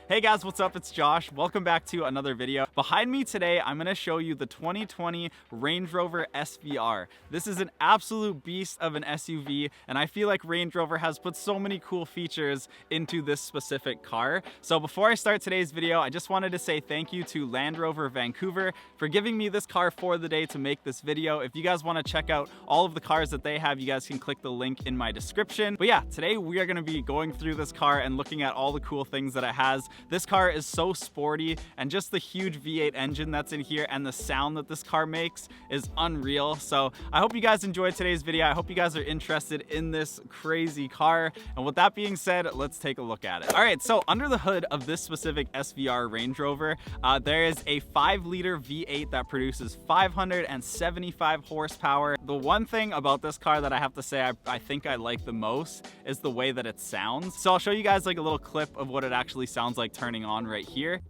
Hey guys, what's up? It's Josh. Welcome back to another video. Behind me today, I'm going to show you the 2020 Range Rover SVR. This is an absolute beast of an SUV, and I feel like Range Rover has put so many cool features into this specific car. So before I start today's video, I just wanted to say thank you to Land Rover Vancouver for giving me this car for the day to make this video. If you guys want to check out all of the cars that they have, you guys can click the link in my description. But yeah, today we are going to be going through this car and looking at all the cool things that it has. This car is so sporty, and just the huge V8 engine that's in here and the sound that this car makes is unreal. So I hope you guys enjoyed today's video. I hope you guys are interested in this crazy car. And with that being said, let's take a look at it. All right, so under the hood of this specific SVR Range Rover, there is a 5-liter V8 that produces 575 horsepower. The one thing about this car that I have to say I think I like the most is the way that it sounds. So I'll show you guys like a little clip of what it actually sounds like turning on right here.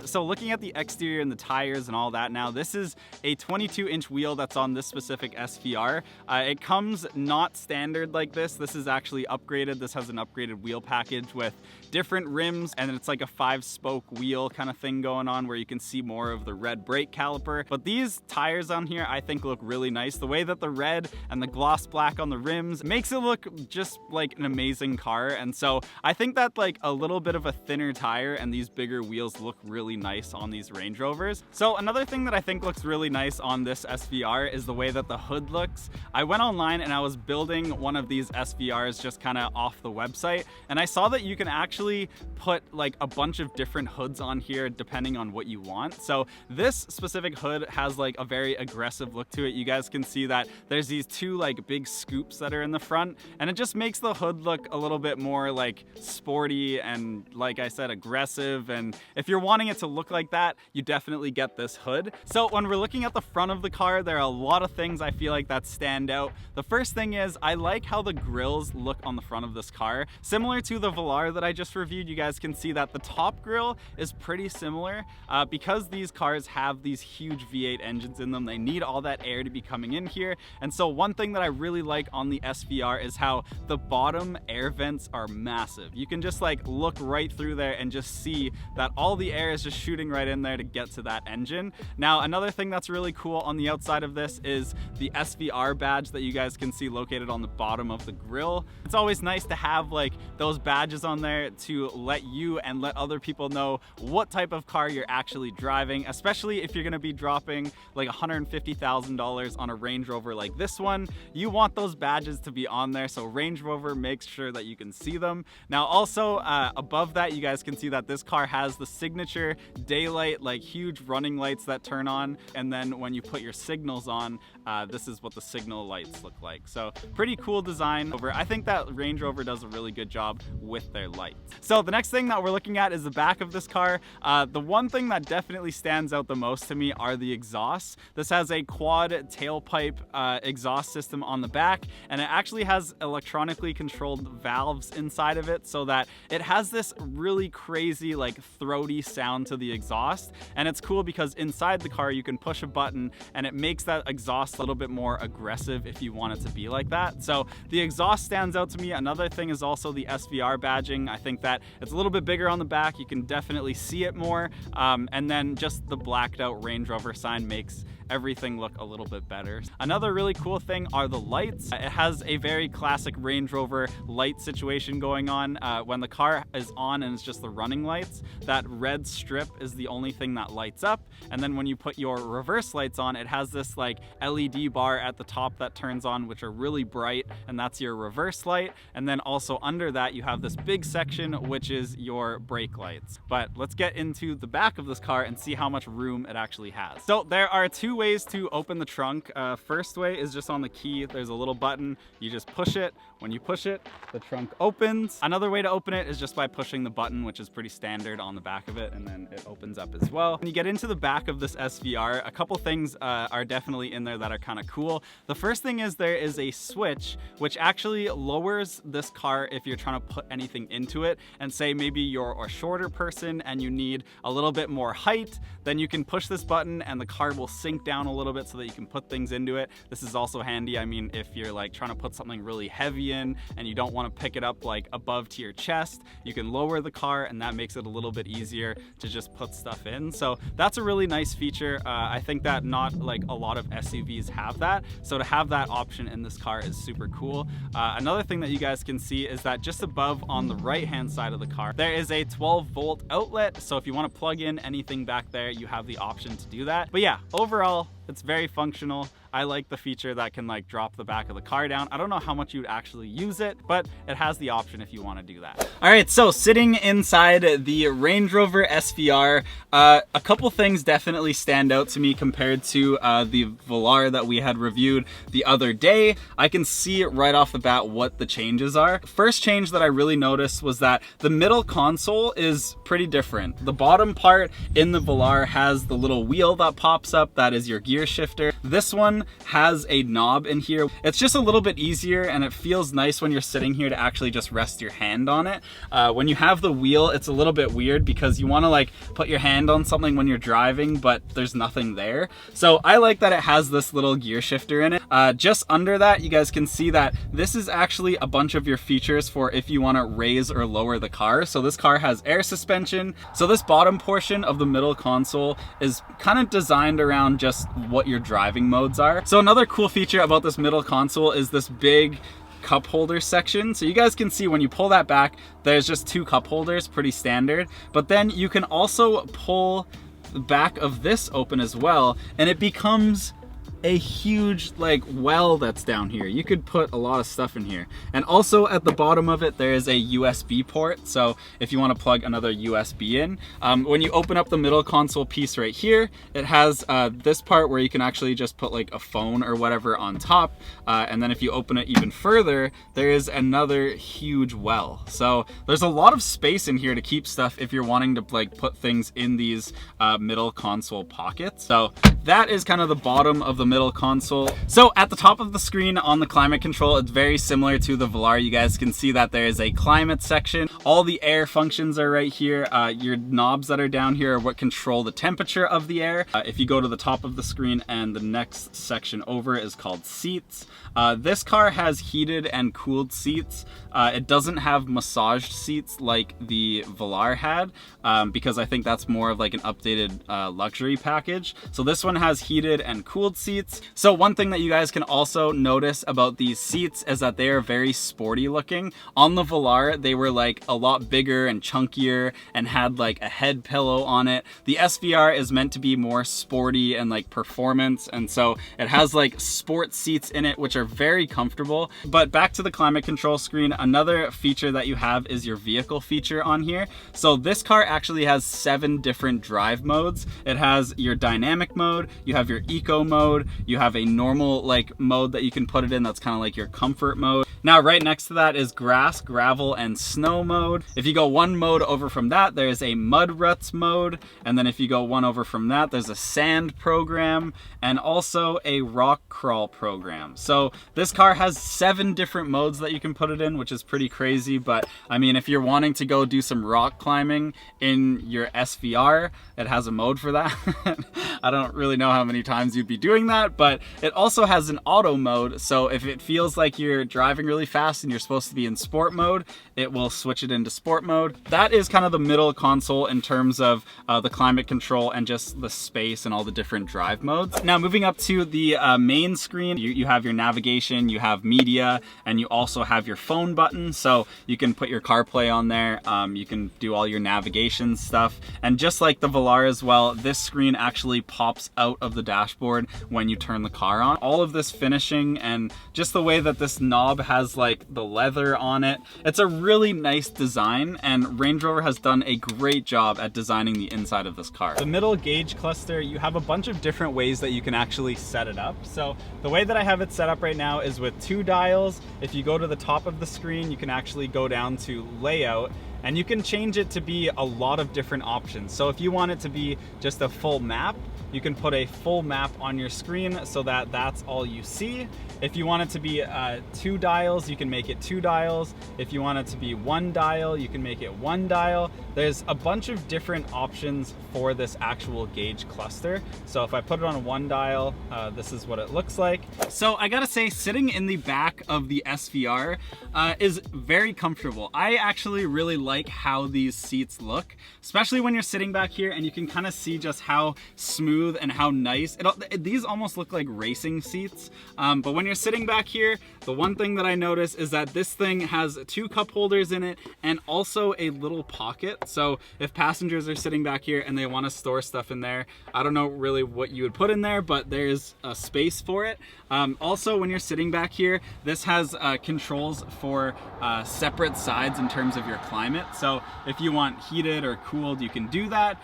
So looking at the exterior and the tires and all that now, this is a 22-inch wheel that's on this specific SVR. It comes not standard like this. This is actually upgraded. This has an upgraded wheel package with different rims, and it's like a 5-spoke wheel kind of thing going on where you can see more of the red brake caliper. But these tires on here I think look really nice. The way that the red and the gloss black on the rims makes it look just like an amazing car. And so I think that like a little bit of a thinner tire and these bigger wheels look really nice on these Range Rovers. So another thing that I think looks really nice on this SVR is the way that the hood looks. I went online and I was building one of these SVRs just kind of off the website, and I saw that you can actually put like a bunch of different hoods on here depending on what you want. So this specific hood has like a very aggressive look to it. You guys can see that there's these two like big scoops that are in the front, and it just makes the hood look a little bit more like sporty and, like I said, aggressive. And if you're wanting it to look like that, you definitely get this hood. So when we're looking at the front of the car, there are a lot of things I feel like that stand out. The first thing is I like how the grills look on the front of this car. Similar to the Velar that I just reviewed, you guys can see that the top grill is pretty similar. Because these cars have these huge V8 engines in them, they need all that air to be coming in here. And so one thing that I really like on the SVR is how the bottom air vents are massive. You can just like look right through there and just see that all the air is just shooting right in there to get to that engine. Now, another thing that's really cool on the outside of this is the SVR badge that you guys can see located on the bottom of the grille. It's always nice to have like those badges on there to let you and let other people know what type of car you're actually driving, especially if you're going to be dropping like $150,000 on a Range Rover like this one. You want those badges to be on there, so Range Rover makes sure that you can see them. Now also above that, you guys can see that this car has the signature daylight, like huge running lights that turn on, and then when you put your signals on, this is what the signal lights look like. So pretty cool design. I think that Range Rover does a really good job with their lights. So the next thing that we're looking at is the back of this car. The one thing that definitely stands out the most to me are the exhausts. This has a quad tailpipe exhaust system on the back, and it actually has electronically controlled valves inside of it, so that it has this really crazy like throaty sound to the exhaust. And it's cool because inside the car you can push a button and it makes that exhaust a little bit more aggressive if you want it to be like that. So the exhaust stands out to me. Another thing is also the SVR badging. I think that it's a little bit bigger on the back. You can definitely see it more. And then just the blacked out Range Rover sign makes everything look a little bit better. Another really cool thing are the lights. It has a very classic Range Rover light situation going on. When the car is on and it's just the running lights, that red strip is the only thing that lights up. And then when you put your reverse lights on, it has this like LED bar at the top that turns on, which are really bright, and that's your reverse light. And then also under that you have this big section which is your brake lights. But let's get into the back of this car and see how much room it actually has. So there are two ways to open the trunk. First way is just on the key. There's a little button. You just push it. When you push it, the trunk opens. Another way to open it is just by pushing the button, which is pretty standard on the back of it, and then it opens up as well. When you get into the back of this SVR, a couple things are definitely in there that are kind of cool. The first thing is there is a switch which actually lowers this car if you're trying to put anything into it, and say maybe you're a shorter person and you need a little bit more height, then you can push this button and the car will sink down a little bit so that you can put things into it. This is also handy, I mean, if you're like trying to put something really heavy in and you don't want to pick it up like above to your chest, you can lower the car and that makes it a little bit easier to just put stuff in. So that's a really nice feature. I think that not like a lot of SUVs have that, so to have that option in this car is super cool. Another thing that you guys can see is that just above on the right hand side of the car there is a 12-volt outlet, so if you want to plug in anything back there you have the option to do that. But yeah, overall it's very functional. I like the feature that can like drop the back of the car down. I don't know how much you'd actually use it, but it has the option if you want to do that. All right, so sitting inside the Range Rover SVR, a couple things definitely stand out to me compared to the Velar that we had reviewed the other day. I can see right off the bat what the changes are. First change that I really noticed was that the middle console is pretty different. The bottom part in the Velar has the little wheel that pops up, that is your gear shifter. This one has a knob in here. It's just a little bit easier and it feels nice when you're sitting here to actually just rest your hand on it. When you have the wheel, it's a little bit weird because you want to like put your hand on something when you're driving, but there's nothing there. So I like that it has this little gear shifter in it. Just under that, you guys can see that this is actually a bunch of your features for if you want to raise or lower the car. So this car has air suspension. So this bottom portion of the middle console is kind of designed around just what your driving modes are. So another cool feature about this middle console is this big cup holder section. So you guys can see when you pull that back, there's just 2 cup holders, pretty standard. But then you can also pull the back of this open as well, and it becomes a huge like well that's down here. You could put a lot of stuff in here. And also at the bottom of it there is a USB port, so if you want to plug another USB in. When you open up the middle console piece right here, it has this part where you can actually just put like a phone or whatever on top, and then if you open it even further there is another huge well. So there's a lot of space in here to keep stuff if you're wanting to like put things in these middle console pockets. So that is kind of the bottom of the middle console. So at the top of the screen on the climate control, it's very similar to the Velar. You guys can see that there is a climate section. All the air functions are right here. Your knobs that are down here are what control the temperature of the air. If you go to the top of the screen, and the next section over is called seats. This car has heated and cooled seats. It doesn't have massaged seats like the Velar had, because I think that's more of like an updated luxury package. So this one has heated and cooled seats. So one thing that you guys can also notice about these seats is that they are very sporty looking. On the Velar, they were like a lot bigger and chunkier and had like a head pillow on it. The SVR is meant to be more sporty and like performance, and so it has like sport seats in it, which are very comfortable. But back to the climate control screen, another feature that you have is your vehicle feature on here. So this car actually has 7 different drive modes. It has your dynamic mode, you have your eco mode, you have a normal like mode that you can put it in, that's kind of like your comfort mode. Now right next to that is grass, gravel, and snow mode. If you go 1 mode over from that, there's a mud ruts mode, and then if you go 1 over from that, there's a sand program and also a rock crawl program. So this car has 7 different modes that you can put it in, which is pretty crazy. But I mean, if you're wanting to go do some rock climbing in your SVR, it has a mode for that. I don't really know how many times you'd be doing that, but it also has an auto mode. So if it feels like you're driving really fast and you're supposed to be in sport mode, it will switch it into sport mode. That is kind of the middle console in terms of the climate control and just the space and all the different drive modes. Now moving up to the main screen, you have your navigation, you have media, and you also have your phone button. So you can put your CarPlay on there, you can do all your navigation stuff. And just like the Velar as well, this screen actually pops out of the dashboard when you turn the car on. All of this finishing and just the way that this knob has has like the leather on it. It's a really nice design, and Range Rover has done a great job at designing the inside of this car. The middle gauge cluster, you have a bunch of different ways that you can actually set it up. So the way that I have it set up right now is with 2 dials. If you go to the top of the screen, you can actually go down to layout, and you can change it to be a lot of different options. So if you want it to be just a full map, you can put a full map on your screen so that that's all you see. If you want it to be 2 dials, you can make it 2 dials. If you want it to be 1 dial, you can make it 1 dial. There's a bunch of different options for this actual gauge cluster. So if I put it on a 1 dial, this is what it looks like. So I gotta say, sitting in the back of the SVR is very comfortable. I actually really like how these seats look, especially when you're sitting back here and you can kind of see just how smooth and how nice. These almost look like racing seats, but when you're sitting back here, the one thing that I notice is that this thing has 2 cup holders in it and also a little pocket. So if passengers are sitting back here and they want to store stuff in there, I don't know really what you would put in there, but there's a space for it. Also, when you're sitting back here, this has controls for separate sides in terms of your climate. So if you want heated or cooled, you can do that.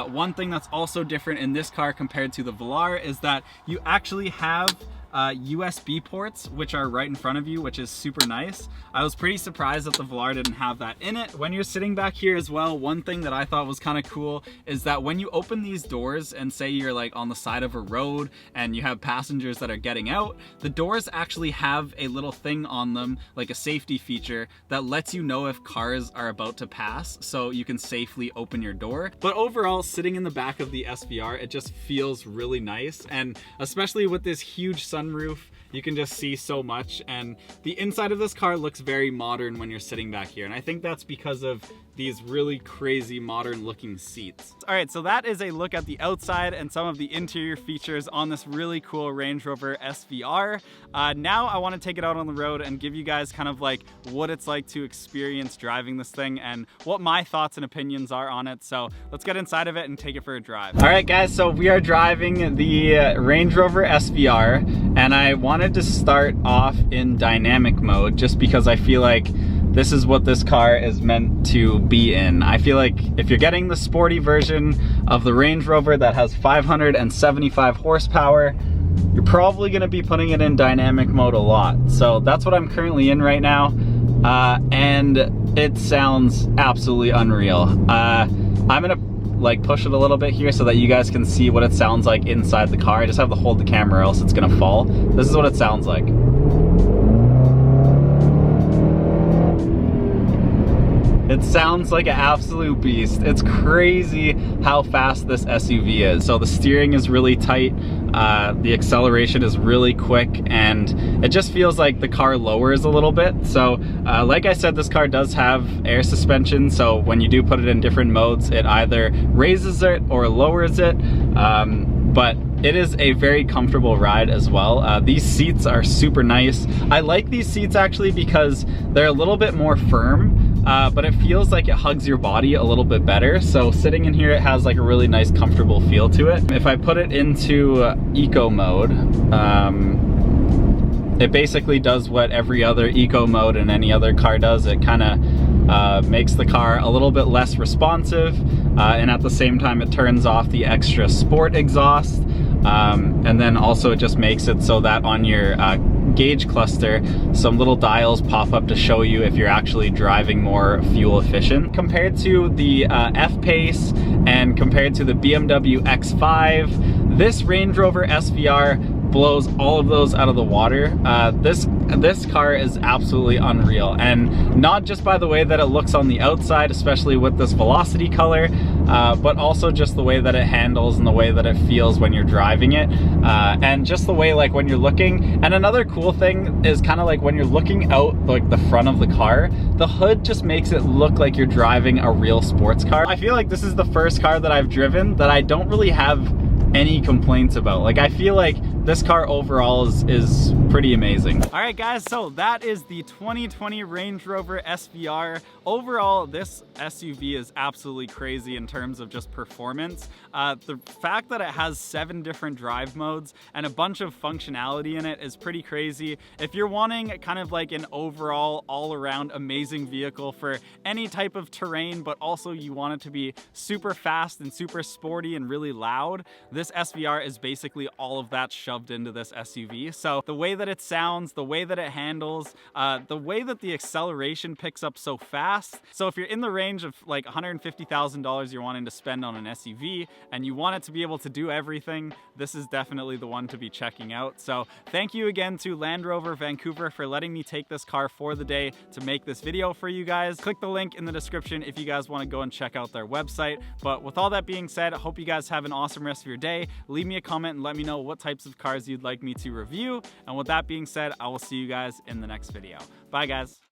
One thing that's also different in this car compared to the Velar is that you actually have USB ports, which are right in front of you, which is super nice. I was pretty surprised that the Velar didn't have that in it. When you're sitting back here as well, one thing that I thought was kind of cool is that when you open these doors and say you're like on the side of a road and you have passengers that are getting out, the doors actually have a little thing on them, like a safety feature that lets you know if cars are about to pass, so you can safely open your door. But overall, sitting in the back of the SVR, it just feels really nice, and especially with this huge sunroof, you can just see so much, and the inside of this car looks very modern when you're sitting back here, and I think that's because of these really crazy modern looking seats. All right, so that is a look at the outside and some of the interior features on this really cool Range Rover SVR. Now I want to take it out on the road and give you guys kind of like what it's like to experience driving this thing and what my thoughts and opinions are on it. So let's get inside of it and take it for a drive. All right guys, so we are driving the Range Rover SVR, and I wanted to start off in dynamic mode just because I feel like this is what this car is meant to be in. I feel like if you're getting the sporty version of the Range Rover that has 575 horsepower, you're probably gonna be putting it in dynamic mode a lot. So that's what I'm currently in right now, and it sounds absolutely unreal. I'm gonna like push it a little bit here so that you guys can see what it sounds like inside the car. I just have to hold the camera or else it's gonna fall. This is what it sounds like. It sounds like an absolute beast. It's crazy how fast this SUV is. So the steering is really tight, the acceleration is really quick, and it just feels like the car lowers a little bit. So like I said, this car does have air suspension, so when you do put it in different modes, it either raises it or lowers it. But it is a very comfortable ride as well. These seats are super nice. I like these seats actually because they're a little bit more firm, but it feels like it hugs your body a little bit better. So sitting in here, it has like a really nice comfortable feel to it. If I put it into eco mode, it basically does what every other eco mode in any other car does. It kind of makes the car a little bit less responsive, and at the same time it turns off the extra sport exhaust, and then also it just makes it so that on your gauge cluster, some little dials pop up to show you if you're actually driving more fuel efficient. Compared to the F-Pace and compared to the BMW X5, this Range Rover SVR blows all of those out of the water. This car is absolutely unreal, and not just by the way that it looks on the outside, especially with this Velocity color, but also just the way that it handles and the way that it feels when you're driving it, and just the way like when you're looking. And another cool thing is kind of like when you're looking out like the front of the car, the hood just makes it look like you're driving a real sports car. I feel like this is the first car that I've driven that I don't really have any complaints about. Like I feel like this car overall is pretty amazing. All right guys, so that is the 2020 Range Rover SVR. Overall, this SUV is absolutely crazy in terms of just performance. The fact that it has 7 different drive modes and a bunch of functionality in it is pretty crazy. If you're wanting kind of like an overall all-around amazing vehicle for any type of terrain, but also you want it to be super fast and super sporty and really loud, this SVR is basically all of that shoved into this SUV. So the way that it sounds, the way that it handles, the way that the acceleration picks up so fast. So if you're in the range of like $150,000 you're wanting to spend on an SUV and you want it to be able to do everything, this is definitely the one to be checking out. So thank you again to Land Rover Vancouver for letting me take this car for the day to make this video for you guys. Click the link in the description if you guys want to go and check out their website. But with all that being said, I hope you guys have an awesome rest of your day. Leave me a comment and let me know what types of cars you'd like me to review. And with that being said, I will see you guys in the next video. Bye guys.